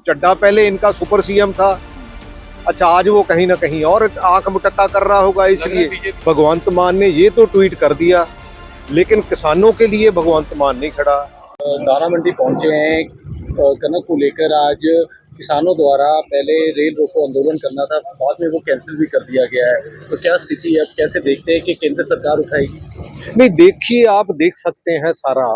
चड्ढा पहले इनका super CM था। अच्छा, आज वो कहीं ना कहीं और आंख मुटक्का कर रहा होगा, इसलिए भगवंत मान ने ये तो ट्वीट कर दिया, लेकिन किसानों के लिए भगवंत मान नहीं खड़ा। दाना मंडी पहुंचे हैं कनक को लेकर। आज किसानों द्वारा पहले रेल रोको आंदोलन करना था, बाद में वो कैंसिल भी कर दिया गया है, तो क्या स्थिति है, कैसे देखते हैं कि केंद्र सरकार उठाएगी? नहीं, देखिए, आप देख सकते हैं सारा,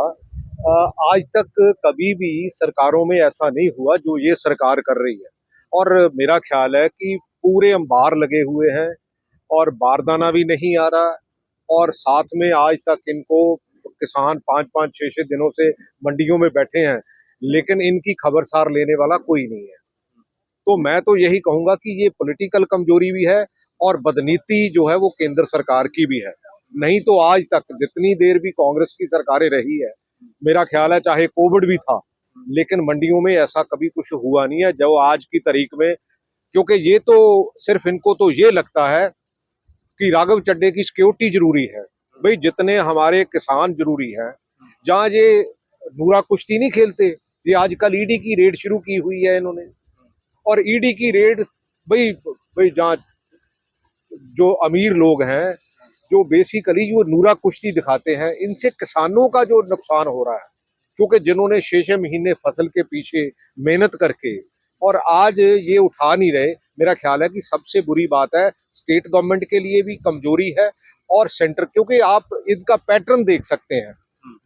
आज तक कभी भी सरकारों में ऐसा नहीं हुआ जो ये सरकार कर रही है। और मेरा ख्याल है कि पूरे अंबार लगे हुए हैं और बारदाना भी नहीं आ रहा, और साथ में आज तक इनको किसान 5-5, 6-6 दिनों से मंडियों में बैठे हैं, लेकिन इनकी खबरसार लेने वाला कोई नहीं है। तो मैं तो यही कहूंगा कि ये पॉलिटिकल कमजोरी भी है और बदनीति जो है वो केंद्र सरकार की भी है। नहीं तो आज तक जितनी देर भी कांग्रेस की सरकारें रही है, मेरा ख्याल है चाहे कोविड भी था, लेकिन मंडियों में ऐसा कभी कुछ हुआ नहीं है जो आज की तारीख में। क्योंकि ये तो सिर्फ इनको तो ये लगता है कि राघव चड्ढे की सिक्योरिटी जरूरी है। भाई, जितने हमारे किसान जरूरी हैं, जहाँ ये नूरा कुश्ती नहीं खेलते, ये आजकल ईडी की रेड शुरू की हुई है इन्होंने। और ईडी की रेड, भाई भाई जहाँ जो अमीर लोग हैं, जो बेसिकली जो नूरा कुश्ती दिखाते हैं, इनसे किसानों का जो नुकसान हो रहा है, क्योंकि जिन्होंने 6-6 महीने फसल के पीछे मेहनत करके और आज ये उठा नहीं रहे। मेरा ख्याल है कि सबसे बुरी बात है, स्टेट गवर्नमेंट के लिए भी कमजोरी है और सेंटर, क्योंकि आप इनका पैटर्न देख सकते हैं,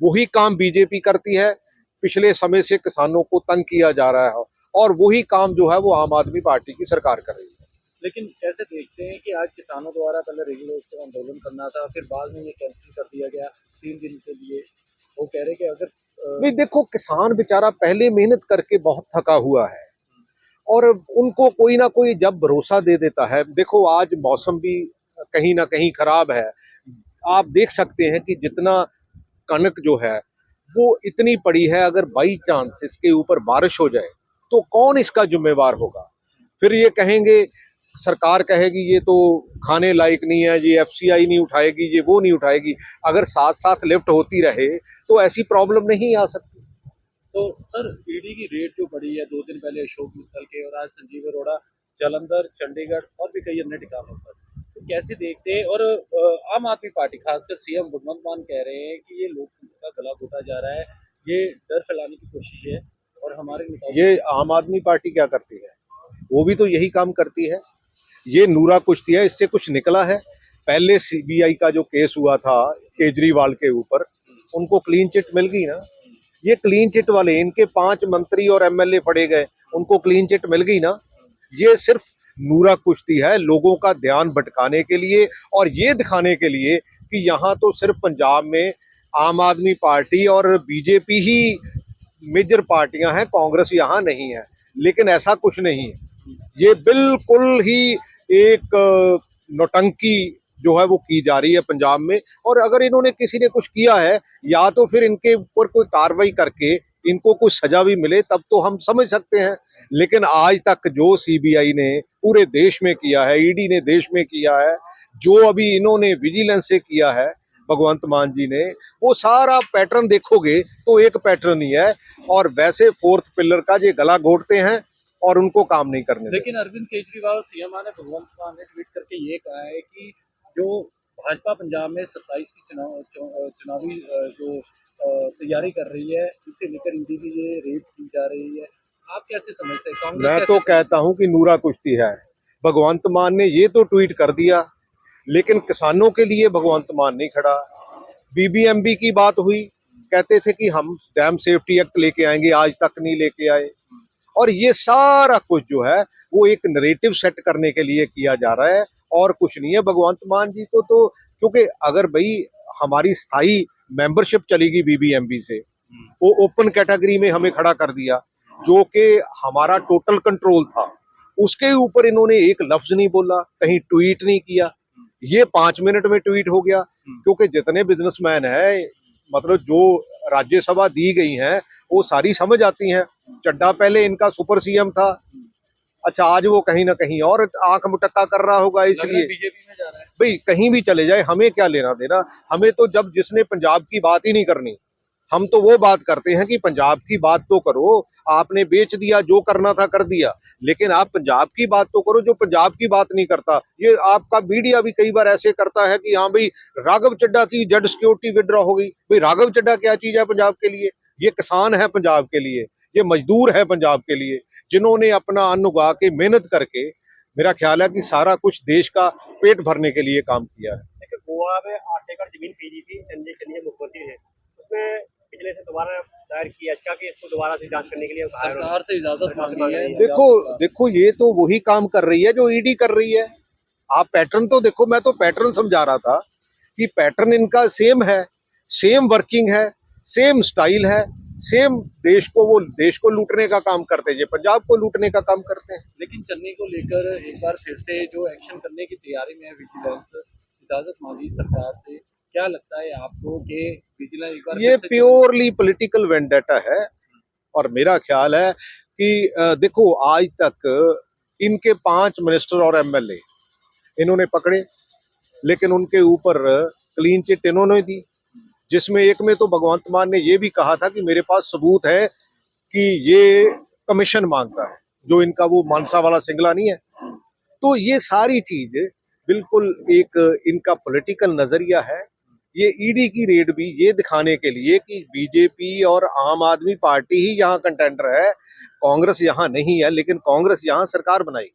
वही काम बीजेपी करती है। पिछले समय से किसानों को तंग किया जा रहा है और वही काम जो है वो आम आदमी पार्टी की सरकार कर रही है। लेकिन कैसे देखते हैं कि आज किसानों द्वारा पहले रेल रोको आंदोलन करना था, फिर बाद में ये कैंसिल कर दिया गया 3 दिन के लिए। वो कह रहे कि अगर नहीं, देखो, किसान बेचारा पहले मेहनत करके बहुत थका हुआ है और उनको कोई ना कोई जब भरोसा दे देता है। देखो, आज मौसम भी कहीं ना कहीं खराब है। आप देख सकते हैं कि जितना कनक जो है वो इतनी पड़ी है, अगर बाई चांस इसके ऊपर बारिश हो जाए तो कौन इसका जिम्मेवार होगा? फिर ये कहेंगे, सरकार कहेगी ये तो खाने लायक नहीं है, ये एफसीआई नहीं उठाएगी, ये वो नहीं उठाएगी। अगर साथ साथ लिफ्ट होती रहे तो ऐसी प्रॉब्लम नहीं आ सकती। तो सर, ईडी की रेड जो बढ़ी है 2 दिन पहले अशोक मित्तल के और आज संजीव अरोड़ा, जालंधर, चंडीगढ़ और भी कई अन्य ठिकानों पर, तो कैसे देखते हैं? और आम आदमी पार्टी, खासकर सीएम भगवंत मान कह रहे हैं कि ये लोकतंत्र का गला घोटा जा रहा है, ये डर फैलाने की कोशिश है। और हमारे ये आम आदमी पार्टी क्या करती है? वो भी तो यही काम करती है। ये नूरा कुश्ती है, इससे कुछ निकला है? पहले सीबीआई का जो केस हुआ था केजरीवाल के ऊपर, उनको क्लीन चिट मिल गई ना। ये क्लीन चिट वाले, इनके 5 मंत्री और एमएलए पड़े गए, उनको क्लीन चिट मिल गई ना। ये सिर्फ नूरा कुश्ती है, लोगों का ध्यान भटकाने के लिए और ये दिखाने के लिए कि यहाँ तो सिर्फ पंजाब में आम आदमी पार्टी और बीजेपी ही मेजर पार्टियां हैं, कांग्रेस यहाँ नहीं है। लेकिन ऐसा कुछ नहीं है, ये बिल्कुल ही एक नौटंकी जो है वो की जा रही है पंजाब में। और अगर इन्होंने किसी ने कुछ किया है, या तो फिर इनके ऊपर कोई कार्रवाई करके इनको कुछ सजा भी मिले, तब तो हम समझ सकते हैं। लेकिन आज तक जो सीबीआई ने पूरे देश में किया है, ईडी ने देश में किया है, जो अभी इन्होंने विजिलेंस से किया है भगवंत मान जी ने, वो सारा पैटर्न देखोगे तो एक पैटर्न ही है। और वैसे 4th पिलर का ये गला घोटते हैं और उनको काम नहीं करने देते। लेकिन अरविंद केजरीवाल सीएम ने भगवंत मान ने ट्वीट करके ये कहा है कि जो भाजपा पंजाब में 27 की चुनावी जो तैयारी कर रही है, इसे लेकर ईडी की ये रेड की जा रही है, आप कैसे समझते हैं? मैं तो कहता हूं कि नूरा कुश्ती है। भगवंत मान ने ये तो ट्वीट कर दिया, लेकिन किसानों के लिए भगवंत मान नहीं खड़ा। बीबीएमबी की बात हुई, कहते थे कि हम डैम सेफ्टी एक्ट लेके आएंगे, आज तक नहीं लेके आए। और ये सारा कुछ जो है वो एक नरेटिव सेट करने के लिए किया जा रहा है और कुछ नहीं है। भगवंत मान जी को तो, क्योंकि अगर भाई हमारी स्थायी मेंबरशिप चलेगी बीबीएमबी से, वो ओपन कैटेगरी में हमें खड़ा कर दिया, जो कि हमारा टोटल कंट्रोल था, उसके ऊपर इन्होंने एक लफ्ज नहीं बोला, कहीं ट्वीट नहीं किया। ये 5 मिनट में ट्वीट हो गया। क्योंकि जितने बिजनेसमैन है, मतलब जो राज्यसभा दी गई हैं, वो सारी समझ आती हैं। चड्ढा पहले इनका सुपर सीएम था। अच्छा, आज वो कहीं ना कहीं और आंख मुटक्का कर रहा होगा, इसलिए बीजेपी में जा रहा है। भाई कहीं भी चले जाए, हमें क्या लेना देना? हमें तो जब जिसने पंजाब की बात ही नहीं करनी, हम तो वो बात करते हैं कि पंजाब की बात तो करो, आपने बेच दिया, जो करना था कर दिया, लेकिन आप पंजाब की बात तो करो, जो पंजाब की बात नहीं करता। ये आपका मीडिया भी कई बार ऐसे करता है कि हाँ भाई राघव चड्ढा की जेड सिक्योरिटी विड्रॉ हो गई। भाई राघव चड्ढा क्या चीज है पंजाब के लिए? ये किसान है पंजाब के लिए, ये मजदूर है पंजाब के लिए, जिन्होंने अपना अन्न उगा के मेहनत करके, मेरा ख्याल है कि सारा कुछ देश का पेट भरने के लिए काम किया है। देखिए, गोवा में 8 एकड़ जमीन खरीदी थी चंद्र के मुख्यमंत्री ने, उसमें पिछले से दोबारा दायर की याचिका कि इसको दोबारा से जांच करने के लिए कहा है उन्होंने। सरकार से इजाजत मांगी है। देखो देखो, ये तो वही काम कर रही है जो ईडी कर रही है। आप पैटर्न तो देखो, मैं तो पैटर्न समझा रहा था कि पैटर्न इनका सेम है, सेम वर्किंग है, सेम स्टाइल है, सेम देश को लूटने का काम करते हैं, पंजाब को लूटने का काम करते हैं। लेकिन चन्नी को लेकर एक बार फिर से जो एक्शन करने की तैयारी में है विजिलेंस, इजाजत मांगी सरकार से, क्या लगता है आपको कि विजिलेंस एक बार ये फिर से प्योरली पॉलिटिकल वेंडेटा है। और मेरा ख्याल है कि देखो, आज तक इनके 5 मिनिस्टर और एमएलए इन्होंने पकड़े, लेकिन उनके ऊपर क्लीन चिट इन्होंने दी, जिसमें एक में तो भगवंत मान ने ये भी कहा था कि मेरे पास सबूत है कि ये कमीशन मांगता है, जो इनका वो मानसा वाला सिंगला नहीं है। तो ये सारी चीज बिल्कुल एक इनका पॉलिटिकल नजरिया है। ये ईडी की रेड भी ये दिखाने के लिए कि बीजेपी और आम आदमी पार्टी ही यहाँ कंटेंडर है, कांग्रेस यहाँ नहीं है, लेकिन कांग्रेस यहाँ सरकार बनाएगी।